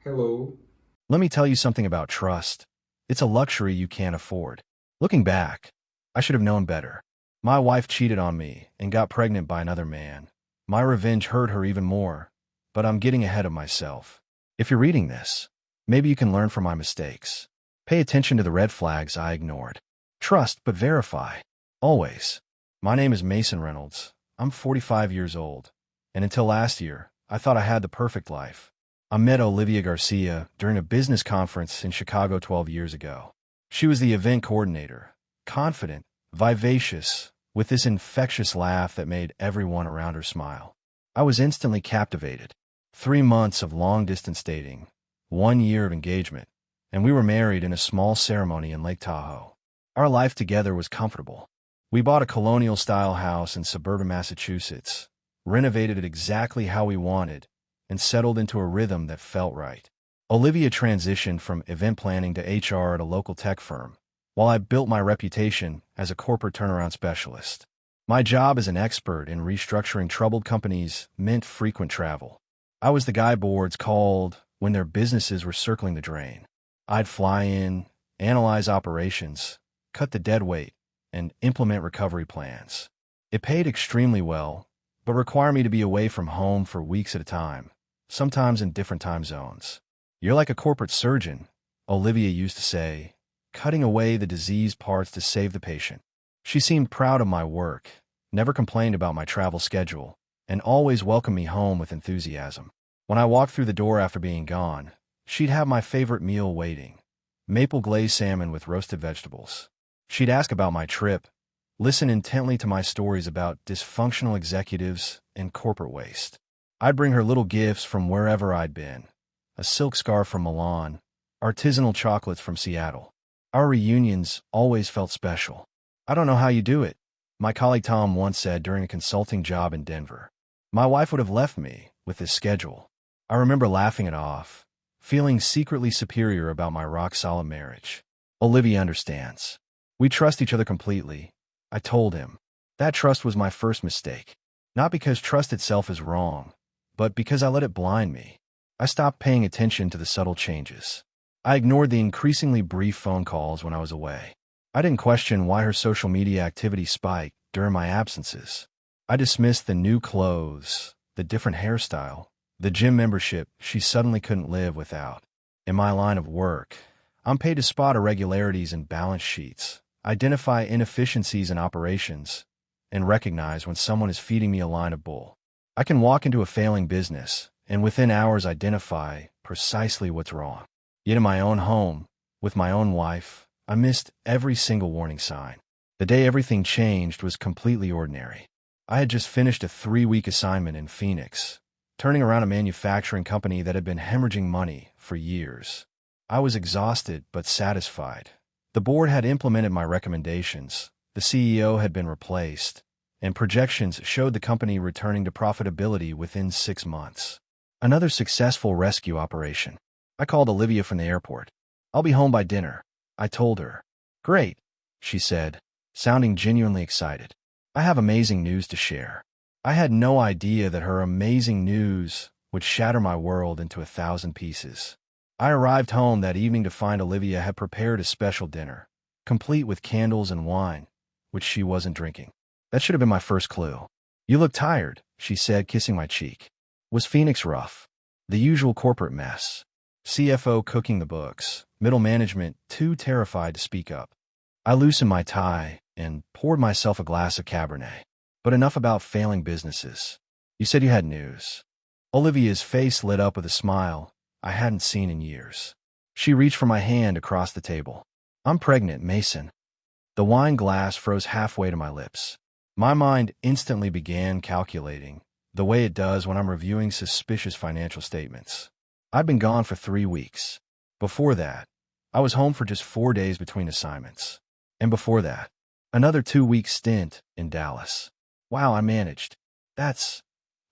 Hello. Let me tell you something about trust. It's a luxury you can't afford. Looking back, I should have known better. My wife cheated on me and got pregnant by another man. My revenge hurt her even more, but I'm getting ahead of myself. If you're reading this, maybe you can learn from my mistakes. Pay attention to the red flags I ignored. Trust but verify. Always. My name is Mason Reynolds. I'm 45 years old, and until last year, I thought I had the perfect life. I met Olivia Garcia during a business conference in Chicago 12 years ago. She was the event coordinator, confident, vivacious, with this infectious laugh that made everyone around her smile. I was instantly captivated. 3 months of long-distance dating, 1 year of engagement, and we were married in a small ceremony in Lake Tahoe. Our life together was comfortable. We bought a colonial-style house in suburban Massachusetts, renovated it exactly how we wanted, and settled into a rhythm that felt right. Olivia transitioned from event planning to HR at a local tech firm, while I built my reputation as a corporate turnaround specialist. My job as an expert in restructuring troubled companies meant frequent travel. I was the guy boards called when their businesses were circling the drain. I'd fly in, analyze operations, cut the dead weight, and implement recovery plans. It paid extremely well, but required me to be away from home for weeks at a time, sometimes in different time zones. You're like a corporate surgeon, Olivia used to say, cutting away the diseased parts to save the patient. She seemed proud of my work, never complained about my travel schedule, and always welcomed me home with enthusiasm. When I walked through the door after being gone, she'd have my favorite meal waiting, maple glazed salmon with roasted vegetables. She'd ask about my trip, listen intently to my stories about dysfunctional executives and corporate waste. I'd bring her little gifts from wherever I'd been, a silk scarf from Milan, artisanal chocolates from Seattle. Our reunions always felt special. I don't know how you do it, my colleague Tom once said during a consulting job in Denver. My wife would have left me with this schedule. I remember laughing it off, feeling secretly superior about my rock-solid marriage. Olivia understands. We trust each other completely, I told him. That trust was my first mistake. Not because trust itself is wrong, but because I let it blind me. I stopped paying attention to the subtle changes. I ignored the increasingly brief phone calls when I was away. I didn't question why her social media activity spiked during my absences. I dismissed the new clothes, the different hairstyle, the gym membership she suddenly couldn't live without. In my line of work, I'm paid to spot irregularities in balance sheets, identify inefficiencies in operations, and recognize when someone is feeding me a line of bull. I can walk into a failing business and within hours identify precisely what's wrong. Yet in my own home, with my own wife, I missed every single warning sign. The day everything changed was completely ordinary. I had just finished a 3-week assignment in Phoenix, turning around a manufacturing company that had been hemorrhaging money for years. I was exhausted but satisfied. The board had implemented my recommendations, the CEO had been replaced, and projections showed the company returning to profitability within 6 months. Another successful rescue operation. I called Olivia from the airport. I'll be home by dinner, I told her. Great, she said, sounding genuinely excited. I have amazing news to share. I had no idea that her amazing news would shatter my world into 1,000 pieces. I arrived home that evening to find Olivia had prepared a special dinner, complete with candles and wine, which she wasn't drinking. That should have been my first clue. You look tired, she said, kissing my cheek. Was Phoenix rough? The usual corporate mess. CFO cooking the books, middle management too terrified to speak up. I loosened my tie and poured myself a glass of Cabernet. But enough about failing businesses. You said you had news. Olivia's face lit up with a smile I hadn't seen in years. She reached for my hand across the table. I'm pregnant, Mason. The wine glass froze halfway to my lips. My mind instantly began calculating, the way it does when I'm reviewing suspicious financial statements. I'd been gone for 3 weeks. Before that, I was home for just 4 days between assignments. And before that, another 2-week stint in Dallas. Wow, I managed. That's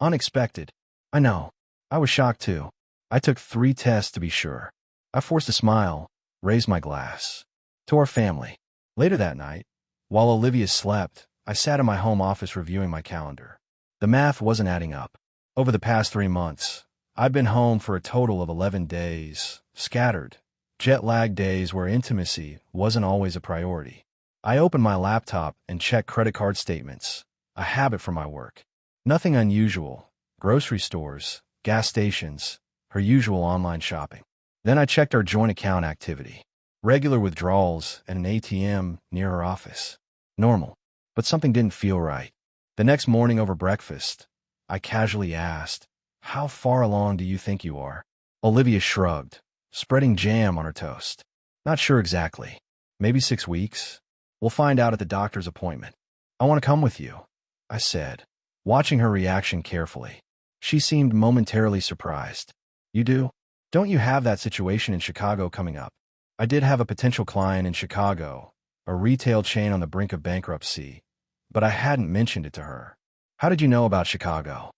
unexpected. I know. I was shocked too. I took 3 tests to be sure. I forced a smile, raised my glass. To our family. Later that night, while Olivia slept, I sat in my home office reviewing my calendar. The math wasn't adding up. Over the past 3 months, I'd been home for a total of 11 days, scattered, jet-lagged days where intimacy wasn't always a priority. I opened my laptop and checked credit card statements, a habit from my work. Nothing unusual. Grocery stores, gas stations, her usual online shopping. Then I checked our joint account activity. Regular withdrawals at an ATM near her office. Normal. But something didn't feel right. The next morning over breakfast, I casually asked, "How far along do you think you are?" Olivia shrugged, spreading jam on her toast. "Not sure exactly. Maybe 6 weeks. We'll find out at the doctor's appointment." "I want to come with you," I said, watching her reaction carefully. She seemed momentarily surprised. "You do? Don't you have that situation in Chicago coming up?" I did have a potential client in Chicago, a retail chain on the brink of bankruptcy, but I hadn't mentioned it to her. "How did you know about Chicago?"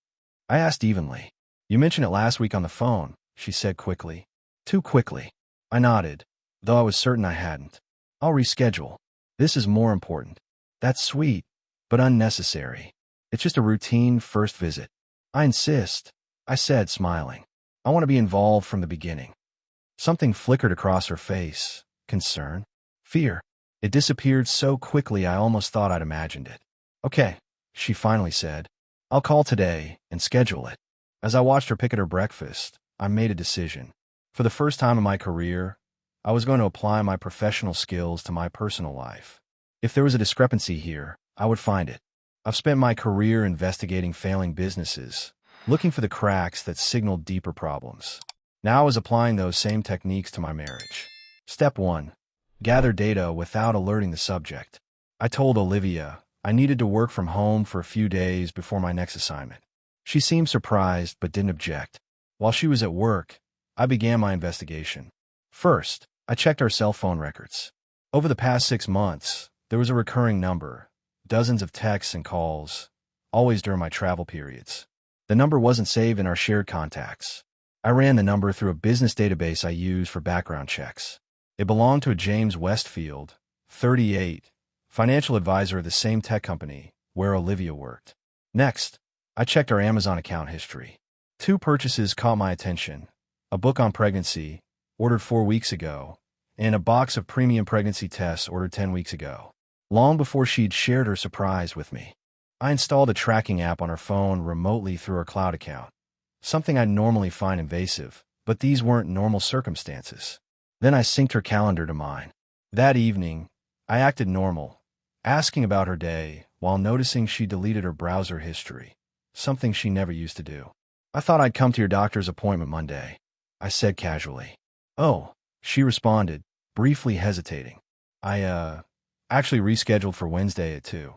I asked evenly. "You mentioned it last week on the phone," she said quickly. Too quickly. I nodded, though I was certain I hadn't. "I'll reschedule. This is more important." "That's sweet, but unnecessary. It's just a routine first visit." "I insist," I said, smiling. "I want to be involved from the beginning." Something flickered across her face. Concern? Fear? It disappeared so quickly I almost thought I'd imagined it. "Okay," she finally said. "I'll call today and schedule it." As I watched her pick at her breakfast, I made a decision. For the first time in my career, I was going to apply my professional skills to my personal life. If there was a discrepancy here, I would find it. I've spent my career investigating failing businesses, looking for the cracks that signaled deeper problems. Now I was applying those same techniques to my marriage. Step 1. Gather data without alerting the subject. I told Olivia I needed to work from home for a few days before my next assignment. She seemed surprised but didn't object. While she was at work, I began my investigation. First, I checked our cell phone records. Over the past 6 months, there was a recurring number, dozens of texts and calls, always during my travel periods. The number wasn't saved in our shared contacts. I ran the number through a business database I use for background checks. It belonged to a James Westfield, 38, financial advisor of the same tech company where Olivia worked. Next, I checked our Amazon account history. 2 purchases caught my attention: a book on pregnancy, ordered 4 weeks ago, and a box of premium pregnancy tests ordered 10 weeks ago. Long before she'd shared her surprise with me, I installed a tracking app on her phone remotely through her cloud account. Something I'd normally find invasive, but these weren't normal circumstances. Then I synced her calendar to mine. That evening, I acted normal, asking about her day while noticing she deleted her browser history, something she never used to do. "I thought I'd come to your doctor's appointment Monday," I said casually. "Oh," she responded, briefly hesitating. I actually rescheduled for Wednesday at 2.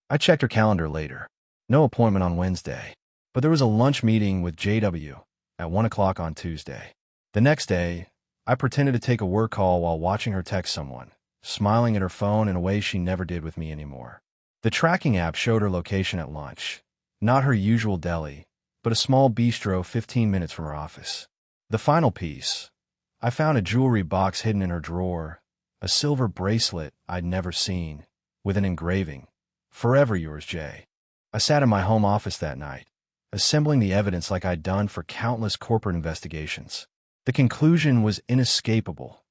I checked her calendar later. No appointment on Wednesday. But there was a lunch meeting with JW at 1 o'clock on Tuesday. The next day, I pretended to take a work call while watching her text someone, smiling at her phone in a way she never did with me anymore. The tracking app showed her location at lunch. Not her usual deli, but a small bistro 15 minutes from her office. The final piece. I found a jewelry box hidden in her drawer, a silver bracelet I'd never seen, with an engraving, "Forever yours, Jay." I sat in my home office that night, assembling the evidence like I'd done for countless corporate investigations. The conclusion was inescapable.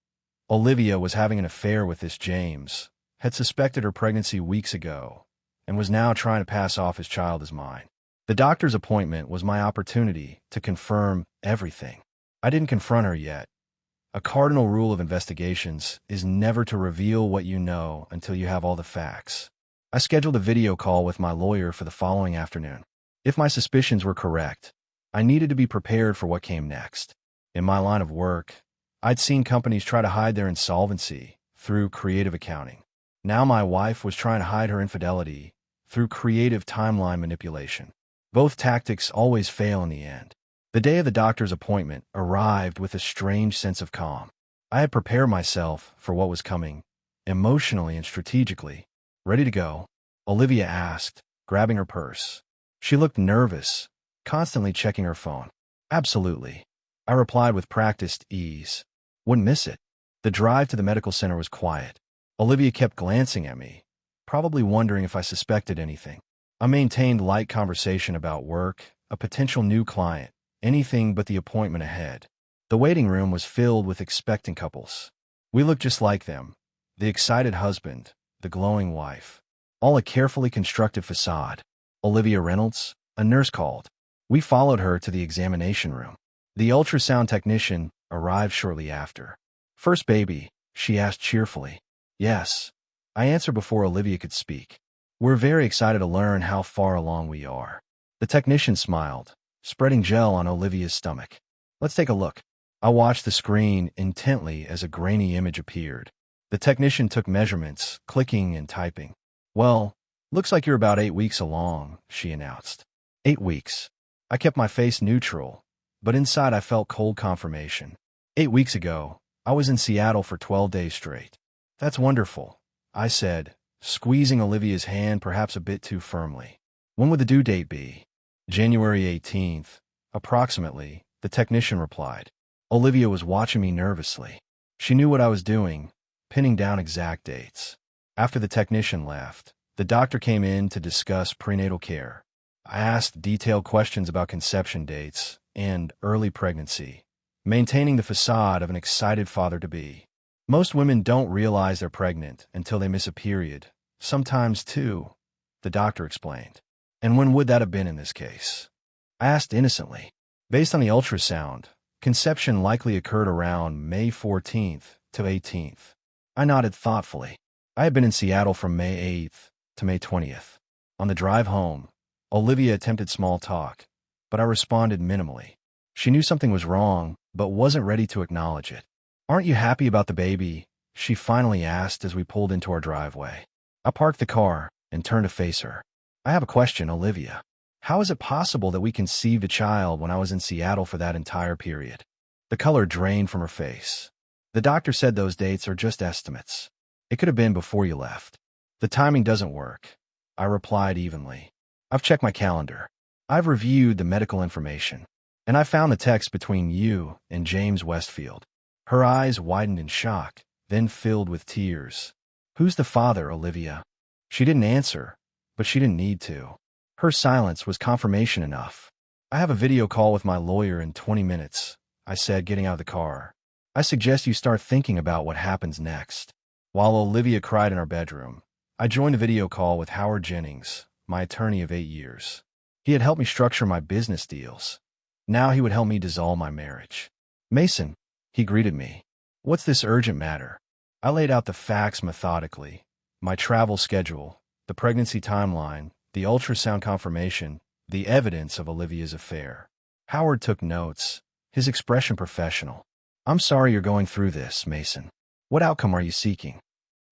Olivia was having an affair with this James, had suspected her pregnancy weeks ago, and was now trying to pass off his child as mine. The doctor's appointment was my opportunity to confirm everything. I didn't confront her yet. A cardinal rule of investigations is never to reveal what you know until you have all the facts. I scheduled a video call with my lawyer for the following afternoon. If my suspicions were correct, I needed to be prepared for what came next. In my line of work, I'd seen companies try to hide their insolvency through creative accounting. Now my wife was trying to hide her infidelity through creative timeline manipulation. Both tactics always fail in the end. The day of the doctor's appointment arrived with a strange sense of calm. I had prepared myself for what was coming, emotionally and strategically. "Ready to go?" Olivia asked, grabbing her purse. She looked nervous, constantly checking her phone. "Absolutely," I replied with practiced ease. Wouldn't miss it. The drive to the medical center was quiet. Olivia kept glancing at me, probably wondering if I suspected anything. I maintained light conversation about work, a potential new client, anything but the appointment ahead. The waiting room was filled with expectant couples. We looked just like them. The excited husband, the glowing wife. All a carefully constructed facade. Olivia Reynolds, a nurse called. We followed her to the examination room. The ultrasound technician arrived shortly after. "First baby?" she asked cheerfully. "Yes," I answered before Olivia could speak. "We're very excited to learn how far along we are." The technician smiled, spreading gel on Olivia's stomach. "Let's take a look." I watched the screen intently as a grainy image appeared. The technician took measurements, clicking and typing. "Well, looks like you're about 8 weeks along," she announced. 8 weeks. I kept my face neutral, but inside I felt cold confirmation. 8 weeks ago, I was in Seattle for 12 days straight. "That's wonderful," I said, squeezing Olivia's hand perhaps a bit too firmly. "When would the due date be?" "January 18th, approximately," the technician replied. Olivia was watching me nervously. She knew what I was doing, pinning down exact dates. After the technician left, the doctor came in to discuss prenatal care. I asked detailed questions about conception dates and early pregnancy, maintaining the facade of an excited father-to-be. Most women don't realize they're pregnant until they miss a period, sometimes two, the doctor explained. "And when would that have been in this case?" I asked innocently. "Based on the ultrasound, conception likely occurred around May 14th to 18th. I nodded thoughtfully. I had been in Seattle from May 8th to May 20th. On the drive home, Olivia attempted small talk, but I responded minimally. She knew something was wrong, but wasn't ready to acknowledge it. "Aren't you happy about the baby?" she finally asked as we pulled into our driveway. I parked the car and turned to face her. "I have a question, Olivia. How is it possible that we conceived a child when I was in Seattle for that entire period?" The color drained from her face. "The doctor said those dates are just estimates. It could have been before you left. The timing doesn't work," I replied evenly. "I've checked my calendar. I've reviewed the medical information. And I found the text between you and James Westfield." Her eyes widened in shock, then filled with tears. "Who's the father, Olivia?" She didn't answer, but she didn't need to. Her silence was confirmation enough. "I have a video call with my lawyer in 20 minutes, I said, getting out of the car. "I suggest you start thinking about what happens next." While Olivia cried in our bedroom, I joined a video call with Howard Jennings, my attorney of 8 years. He had helped me structure my business deals. Now he would help me dissolve my marriage. "Mason," he greeted me. "What's this urgent matter?" I laid out the facts methodically. My travel schedule, the pregnancy timeline, the ultrasound confirmation, the evidence of Olivia's affair. Howard took notes, his expression professional. "I'm sorry you're going through this, Mason. What outcome are you seeking?"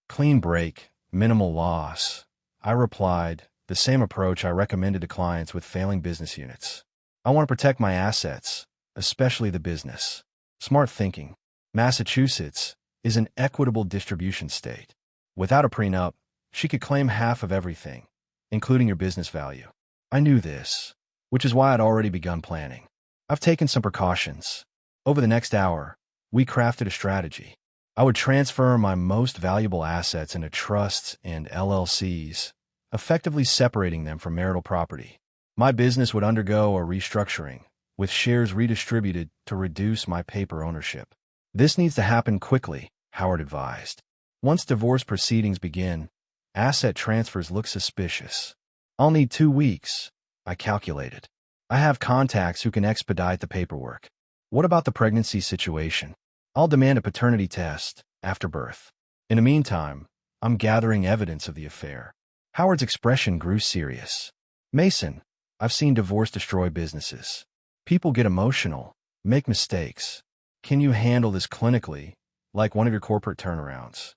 "Clean break, minimal loss," I replied, the same approach I recommended to clients with failing business units. "I want to protect my assets, especially the business." Smart thinking. Massachusetts is an equitable distribution state. Without a prenup, she could claim half of everything, including your business value. I knew this, which is why I'd already begun planning. I've taken some precautions. Over the next hour, we crafted a strategy. I would transfer my most valuable assets into trusts and LLCs, effectively separating them from marital property. My business would undergo a restructuring, with shares redistributed to reduce my paper ownership. "This needs to happen quickly," Howard advised. "Once divorce proceedings begin, asset transfers look suspicious." "I'll need 2 weeks," I calculated. "I have contacts who can expedite the paperwork." "What about the pregnancy situation?" "I'll demand a paternity test after birth. In the meantime, I'm gathering evidence of the affair." Howard's expression grew serious. "Mason, I've seen divorce destroy businesses. People get emotional, make mistakes. Can you handle this clinically, like one of your corporate turnarounds?"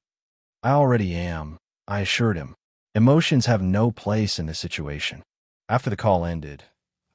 "I already am," I assured him. "Emotions have no place in this situation." After the call ended,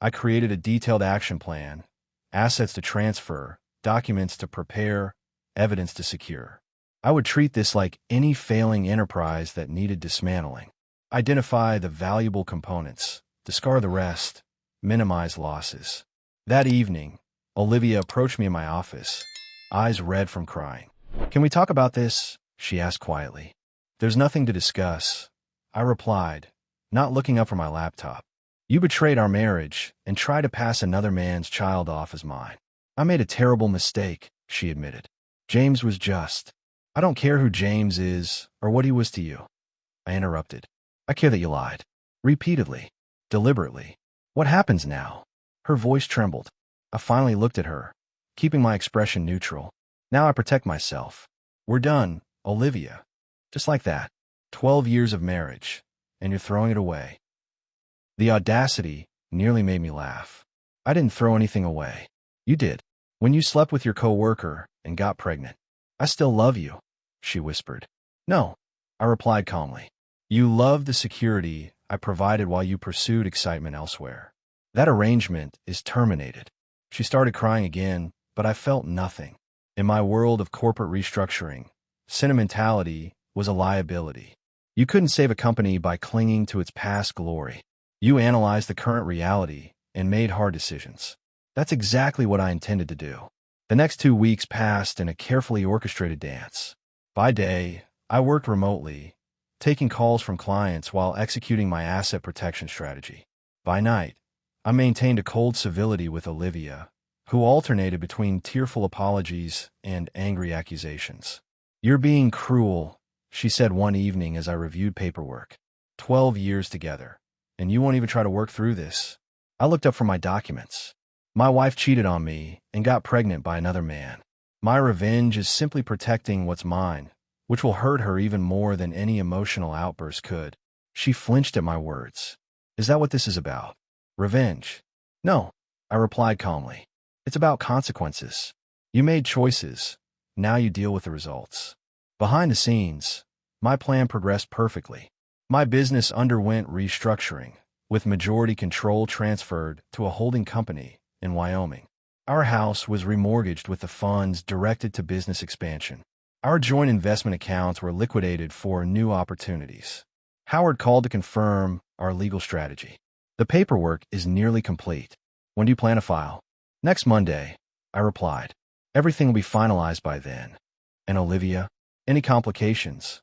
I created a detailed action plan, assets to transfer, documents to prepare, evidence to secure. I would treat this like any failing enterprise that needed dismantling. Identify the valuable components, discard the rest, minimize losses. That evening, Olivia approached me in my office, eyes red from crying. "Can we talk about this?" she asked quietly. "There's nothing to discuss," I replied, not looking up from my laptop. You betrayed our marriage and tried to pass another man's child off as mine. I made a terrible mistake, she admitted. James was just. I don't care who James is or what he was to you. I interrupted. I care that you lied. Repeatedly. Deliberately. What happens now? Her voice trembled. I finally looked at her, keeping my expression neutral. Now I protect myself. We're done, Olivia. Just like that. 12 years of marriage, and you're throwing it away. The audacity nearly made me laugh. I didn't throw anything away. You did. When you slept with your coworker and got pregnant. I still love you, she whispered. No, I replied calmly. You loved the security I provided while you pursued excitement elsewhere. That arrangement is terminated. She started crying again, but I felt nothing. In my world of corporate restructuring, sentimentality was a liability. You couldn't save a company by clinging to its past glory. You analyzed the current reality and made hard decisions. That's exactly what I intended to do. The next 2 weeks passed in a carefully orchestrated dance. By day, I worked remotely, taking calls from clients while executing my asset protection strategy. By night, I maintained a cold civility with Olivia, who alternated between tearful apologies and angry accusations. You're being cruel, she said one evening as I reviewed paperwork. 12 years together, and you won't even try to work through this. I looked up from my documents. My wife cheated on me and got pregnant by another man. My revenge is simply protecting what's mine, which will hurt her even more than any emotional outburst could. She flinched at my words. Is that what this is about? Revenge? No, I replied calmly. It's about consequences. You made choices. Now you deal with the results. Behind the scenes, my plan progressed perfectly. My business underwent restructuring, with majority control transferred to a holding company in Wyoming. Our house was remortgaged with the funds directed to business expansion. Our joint investment accounts were liquidated for new opportunities. Howard called to confirm our legal strategy. The paperwork is nearly complete. When do you plan to file? Next Monday, I replied. Everything will be finalized by then. And Olivia? Any complications?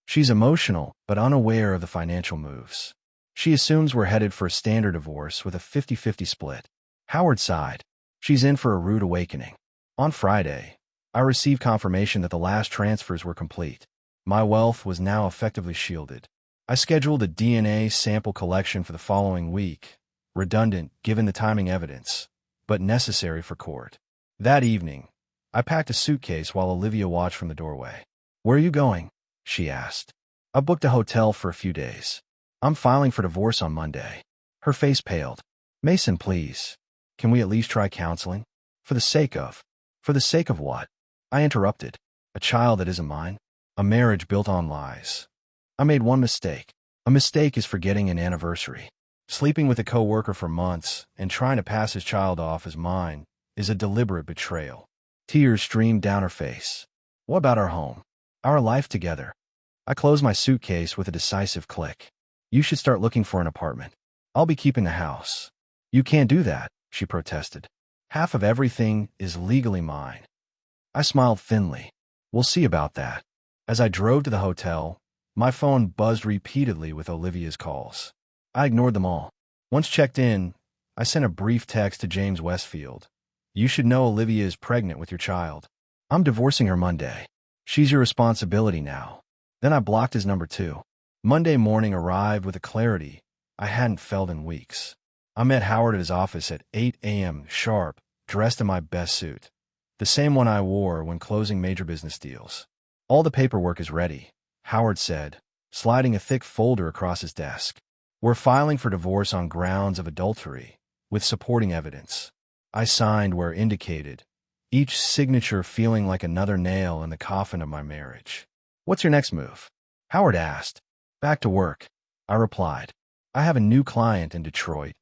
She's emotional, but unaware of the financial moves. She assumes we're headed for a standard divorce with a 50-50 split. Howard sighed. She's in for a rude awakening. On Friday, I received confirmation that the last transfers were complete. My wealth was now effectively shielded. I scheduled a DNA sample collection for the following week, redundant given the timing evidence, but necessary for court. That evening, I packed a suitcase while Olivia watched from the doorway. Where are you going? She asked. I booked a hotel for a few days. I'm filing for divorce on Monday. Her face paled. Mason, please. Can we at least try counseling? For the sake of what? I interrupted. A child that isn't mine? A marriage built on lies. I made one mistake. A mistake is forgetting an anniversary. Sleeping with a coworker for months and trying to pass his child off as mine is a deliberate betrayal. Tears streamed down her face. What about our home? Our life together? I closed my suitcase with a decisive click. You should start looking for an apartment. I'll be keeping the house. You can't do that, she protested. Half of everything is legally mine. I smiled thinly. We'll see about that. As I drove to the hotel, my phone buzzed repeatedly with Olivia's calls. I ignored them all. Once checked in, I sent a brief text to James Westfield. You should know Olivia is pregnant with your child. I'm divorcing her Monday. She's your responsibility now. Then I blocked his number too. Monday morning arrived with a clarity I hadn't felt in weeks. I met Howard at his office at 8 a.m. sharp, dressed in my best suit. The same one I wore when closing major business deals. All the paperwork is ready, Howard said, sliding a thick folder across his desk. We're filing for divorce on grounds of adultery, with supporting evidence. I signed where indicated, each signature feeling like another nail in the coffin of my marriage. What's your next move? Howard asked. Back to work, I replied. I have a new client in Detroit,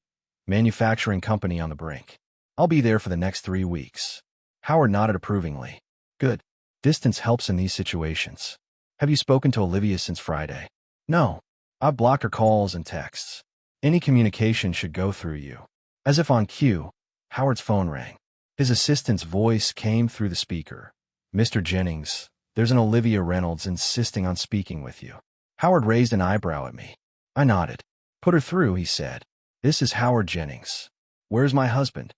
manufacturing company on the brink. I'll be there for the next 3 weeks. Howard nodded approvingly. Good. Distance helps in these situations. Have you spoken to Olivia since Friday? No. I've blocked her calls and texts. Any communication should go through you. As if on cue, Howard's phone rang. His assistant's voice came through the speaker. Mr. Jennings, there's an Olivia Reynolds insisting on speaking with you. Howard raised an eyebrow at me. I nodded. Put her through, he said. "This is Howard Jennings. Where's my husband?"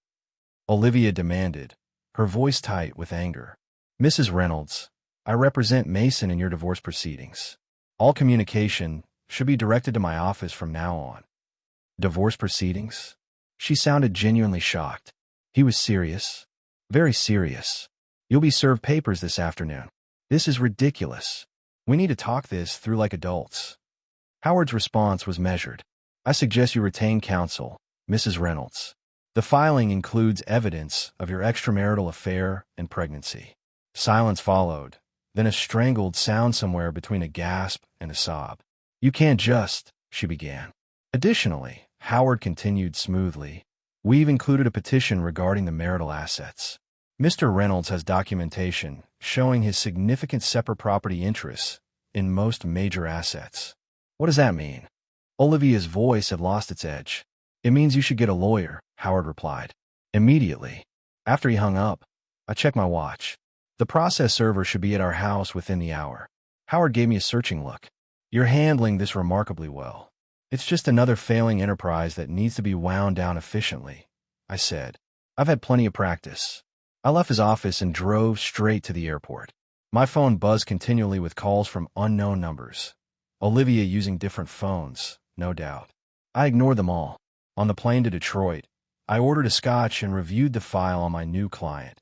Olivia demanded, her voice tight with anger. "Mrs. Reynolds, I represent Mason in your divorce proceedings. All communication should be directed to my office from now on." "Divorce proceedings?" She sounded genuinely shocked. He was serious. "Very serious. You'll be served papers this afternoon." "This is ridiculous. We need to talk this through like adults." Howard's response was measured. "I suggest you retain counsel, Mrs. Reynolds. The filing includes evidence of your extramarital affair and pregnancy." Silence followed, then a strangled sound somewhere between a gasp and a sob. "You can't just," she began. "Additionally," Howard continued smoothly, "we've included a petition regarding the marital assets. Mr. Reynolds has documentation showing his significant separate property interests in most major assets." "What does that mean?" Olivia's voice had lost its edge. "It means you should get a lawyer," Howard replied. Immediately. After he hung up, I checked my watch. "The process server should be at our house within the hour." Howard gave me a searching look. "You're handling this remarkably well. It's just another failing enterprise that needs to be wound down efficiently," I said. "I've had plenty of practice." I left his office and drove straight to the airport. My phone buzzed continually with calls from unknown numbers. Olivia using different phones, no doubt. I ignored them all. On the plane to Detroit, I ordered a scotch and reviewed the file on my new client,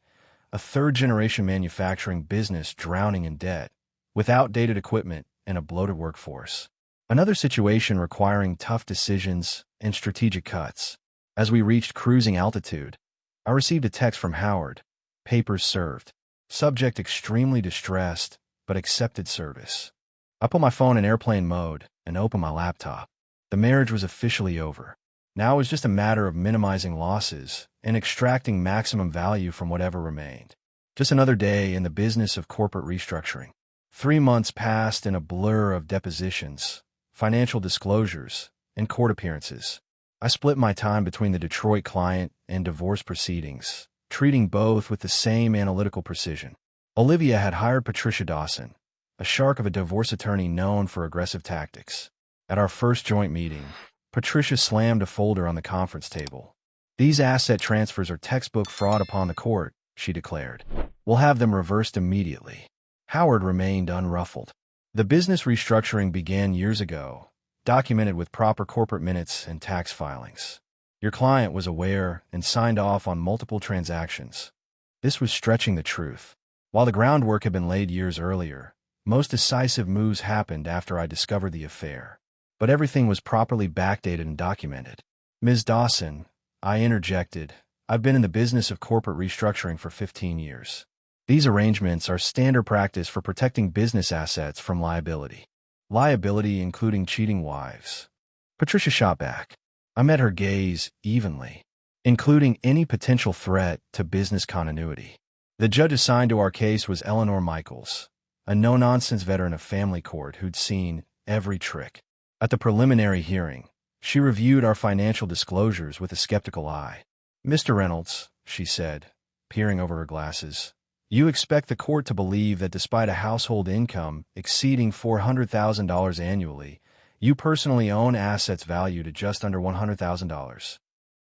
a third-generation manufacturing business drowning in debt, with outdated equipment and a bloated workforce. Another situation requiring tough decisions and strategic cuts. As we reached cruising altitude, I received a text from Howard. "Papers served. Subject extremely distressed, but accepted service." I put my phone in airplane mode and opened my laptop. The marriage was officially over. Now it was just a matter of minimizing losses and extracting maximum value from whatever remained. Just another day in the business of corporate restructuring. 3 months passed in a blur of depositions, financial disclosures, and court appearances. I split my time between the Detroit client and divorce proceedings, treating both with the same analytical precision. Olivia had hired Patricia Dawson, a shark of a divorce attorney known for aggressive tactics. At our first joint meeting, Patricia slammed a folder on the conference table. "These asset transfers are textbook fraud upon the court," she declared. "We'll have them reversed immediately." Howard remained unruffled. "The business restructuring began years ago, documented with proper corporate minutes and tax filings. Your client was aware and signed off on multiple transactions." This was stretching the truth. While the groundwork had been laid years earlier, most decisive moves happened after I discovered the affair. But everything was properly backdated and documented. "Ms. Dawson," I interjected, "I've been in the business of corporate restructuring for 15 years. These arrangements are standard practice for protecting business assets from liability. Liability including cheating wives." Patricia shot back. I met her gaze evenly, "including any potential threat to business continuity." The judge assigned to our case was Eleanor Michaels, a no-nonsense veteran of family court who'd seen every trick. At the preliminary hearing, she reviewed our financial disclosures with a skeptical eye. "Mr. Reynolds," she said, peering over her glasses, "you expect the court to believe that despite a household income exceeding $400,000 annually, you personally own assets valued at just under $100,000.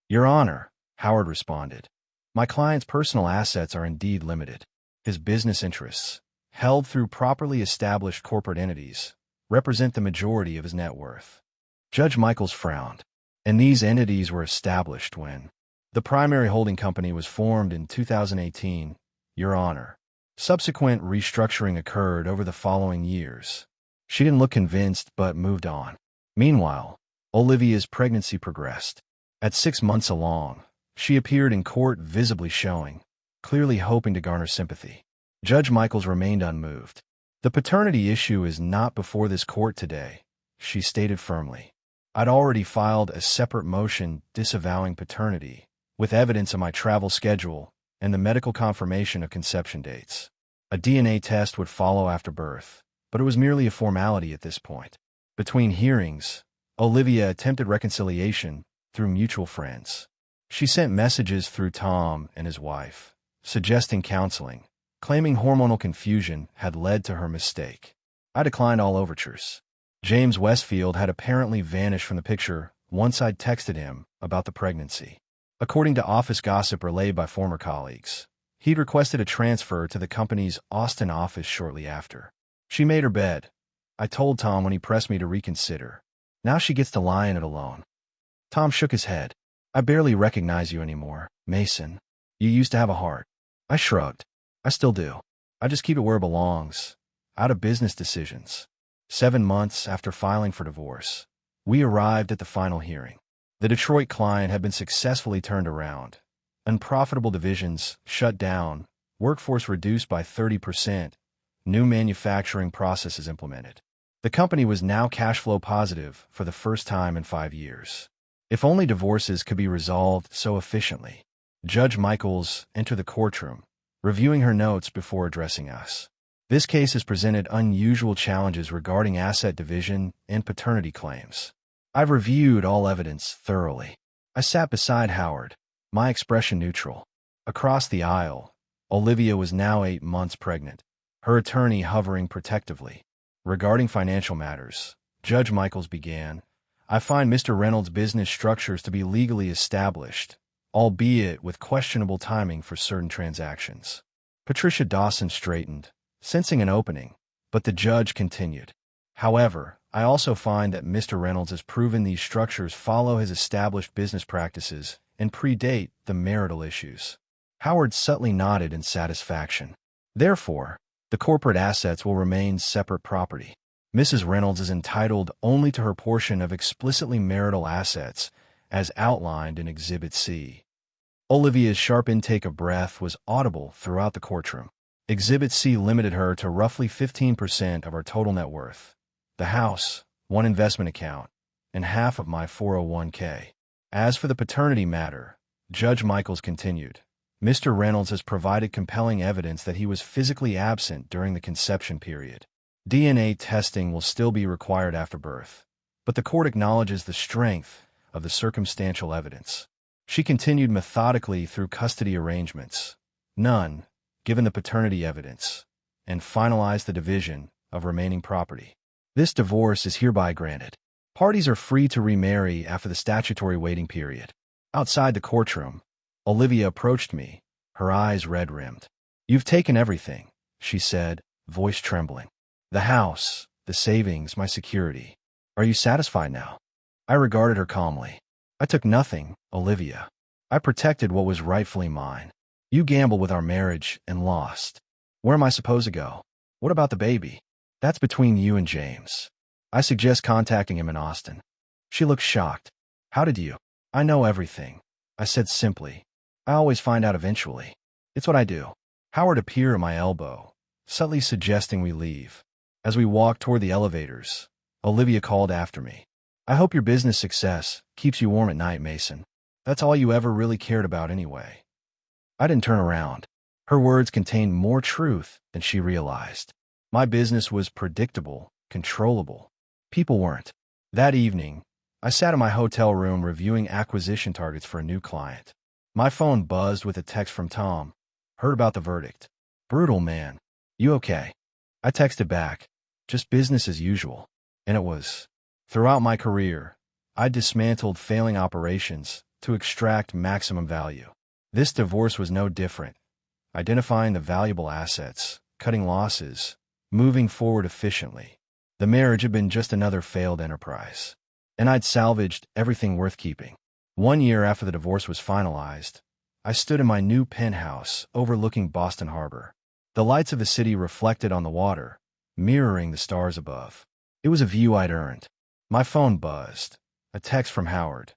"Your Honor," Howard responded, "my client's personal assets are indeed limited. His business interests, held through properly established corporate entities, represent the majority of his net worth." Judge Michaels frowned. "And these entities were established when the primary holding company was formed in 2018, Your Honor. Subsequent restructuring occurred over the following years." She didn't look convinced, but moved on. Meanwhile, Olivia's pregnancy progressed. At 6 months along, she appeared in court visibly showing, clearly hoping to garner sympathy. Judge Michaels remained unmoved. "The paternity issue is not before this court today," she stated firmly. I'd already filed a separate motion disavowing paternity, with evidence of my travel schedule and the medical confirmation of conception dates. A DNA test would follow after birth, but it was merely a formality at this point. Between hearings, Olivia attempted reconciliation through mutual friends. She sent messages through Tom and his wife, suggesting counseling, claiming hormonal confusion had led to her mistake. I declined all overtures. James Westfield had apparently vanished from the picture once I'd texted him about the pregnancy. According to office gossip relayed by former colleagues, he'd requested a transfer to the company's Austin office shortly after. She made her bed, I told Tom when he pressed me to reconsider. Now she gets to lie in it alone. Tom shook his head. I barely recognize you anymore, Mason. You used to have a heart. I shrugged. I still do. I just keep it where it belongs, out of business decisions. 7 months after filing for divorce, we arrived at the final hearing. The Detroit client had been successfully turned around. Unprofitable divisions shut down, workforce reduced by 30%, new manufacturing processes implemented. The company was now cash flow positive for the first time in 5 years. If only divorces could be resolved so efficiently. Judge Michaels entered the courtroom, reviewing her notes before addressing us. This case has presented unusual challenges regarding asset division and paternity claims. I've reviewed all evidence thoroughly. I sat beside Howard, my expression neutral. Across the aisle, Olivia was now 8 months pregnant, her attorney hovering protectively. Regarding financial matters, Judge Michaels began, I find Mr. Reynolds' business structures to be legally established, albeit with questionable timing for certain transactions. Patricia Dawson straightened, sensing an opening, but the judge continued. However, I also find that Mr. Reynolds has proven these structures follow his established business practices and predate the marital issues. Howard subtly nodded in satisfaction. Therefore, the corporate assets will remain separate property. Mrs. Reynolds is entitled only to her portion of explicitly marital assets, as outlined in Exhibit C. Olivia's sharp intake of breath was audible throughout the courtroom. Exhibit C limited her to roughly 15% of our total net worth. The house, 1 investment account, and half of my 401k. As for the paternity matter, Judge Michaels continued, Mr. Reynolds has provided compelling evidence that he was physically absent during the conception period. DNA testing will still be required after birth, but the court acknowledges the strength of the circumstantial evidence. She continued methodically through custody arrangements, none, given the paternity evidence, and finalized the division of remaining property. This divorce is hereby granted. Parties are free to remarry after the statutory waiting period. Outside the courtroom, Olivia approached me, her eyes red-rimmed. You've taken everything, she said, voice trembling. The house, the savings, my security. Are you satisfied now? I regarded her calmly. I took nothing, Olivia. I protected what was rightfully mine. You gambled with our marriage and lost. Where am I supposed to go? What about the baby? That's between you and James. I suggest contacting him in Austin. She looked shocked. How did you? I know everything, I said simply. I always find out eventually. It's what I do. Howard appeared at my elbow, subtly suggesting we leave. As we walked toward the elevators, Olivia called after me. I hope your business success keeps you warm at night, Mason. That's all you ever really cared about anyway. I didn't turn around. Her words contained more truth than she realized. My business was predictable, controllable. People weren't. That evening, I sat in my hotel room reviewing acquisition targets for a new client. My phone buzzed with a text from Tom. Heard about the verdict. Brutal, man. You okay? I texted back. Just business as usual. And it was. Throughout my career, I dismantled failing operations to extract maximum value. This divorce was no different. Identifying the valuable assets, cutting losses, moving forward efficiently. The marriage had been just another failed enterprise. And I'd salvaged everything worth keeping. 1 year after the divorce was finalized, I stood in my new penthouse overlooking Boston Harbor. The lights of the city reflected on the water, mirroring the stars above. It was a view I'd earned. My phone buzzed. A text from Howard.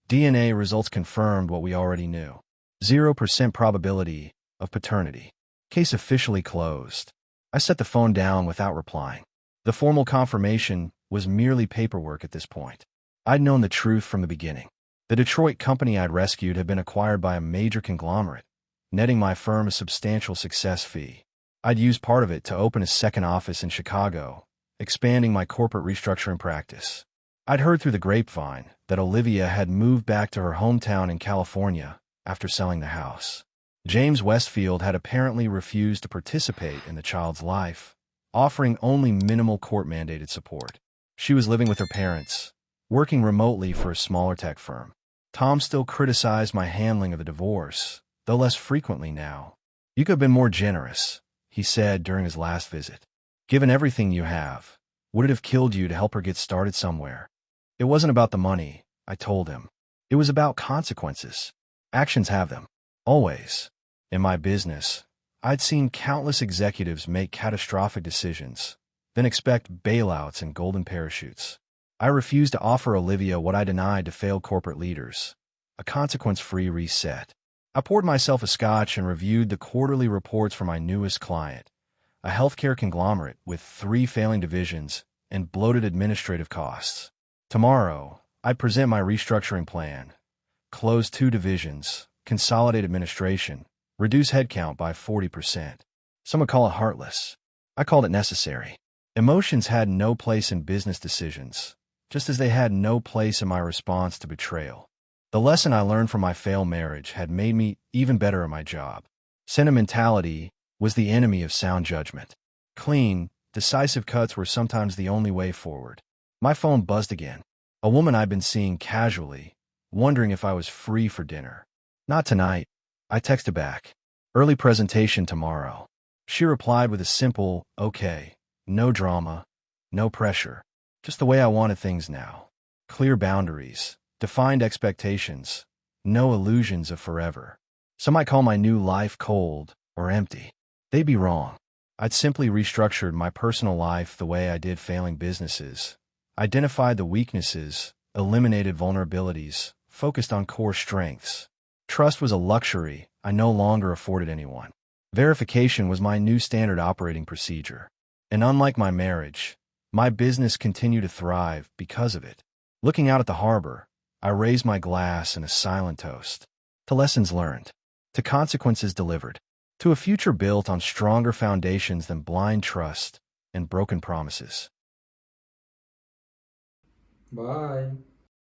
DNA results confirmed what we already knew. 0% probability of paternity. Case officially closed. I set the phone down without replying. The formal confirmation was merely paperwork at this point. I'd known the truth from the beginning. The Detroit company I'd rescued had been acquired by a major conglomerate, netting my firm a substantial success fee. I'd used part of it to open a second office in Chicago, expanding my corporate restructuring practice. I'd heard through the grapevine that Olivia had moved back to her hometown in California after selling the house. James Westfield had apparently refused to participate in the child's life, offering only minimal court-mandated support. She was living with her parents, working remotely for a smaller tech firm. Tom still criticized my handling of the divorce, though less frequently now. "You could have been more generous," he said during his last visit. "Given everything you have, would it have killed you to help her get started somewhere?" It wasn't about the money, I told him. It was about consequences. Actions have them. Always. In my business, I'd seen countless executives make catastrophic decisions, then expect bailouts and golden parachutes. I refused to offer Olivia what I denied to failed corporate leaders: a consequence-free reset. I poured myself a scotch and reviewed the quarterly reports for my newest client, a healthcare conglomerate with 3 failing divisions and bloated administrative costs. Tomorrow, I'd present my restructuring plan: close 2 divisions, consolidate administration, reduce headcount by 40%. Some would call it heartless. I called it necessary. Emotions had no place in business decisions, just as they had no place in my response to betrayal. The lesson I learned from my failed marriage had made me even better at my job. Sentimentality was the enemy of sound judgment. Clean, decisive cuts were sometimes the only way forward. My phone buzzed again. A woman I'd been seeing casually, wondering if I was free for dinner. "Not tonight," I texted back. "Early presentation tomorrow." She replied with a simple, "Okay." No drama, no pressure. Just the way I wanted things now. Clear boundaries, defined expectations, no illusions of forever. Some might call my new life cold or empty. They'd be wrong. I'd simply restructured my personal life the way I did failing businesses. Identified the weaknesses, eliminated vulnerabilities, focused on core strengths. Trust was a luxury I no longer afforded anyone. Verification was my new standard operating procedure. And unlike my marriage, my business continued to thrive because of it. Looking out at the harbor, I raised my glass in a silent toast. To lessons learned. To consequences delivered. To a future built on stronger foundations than blind trust and broken promises. Bye.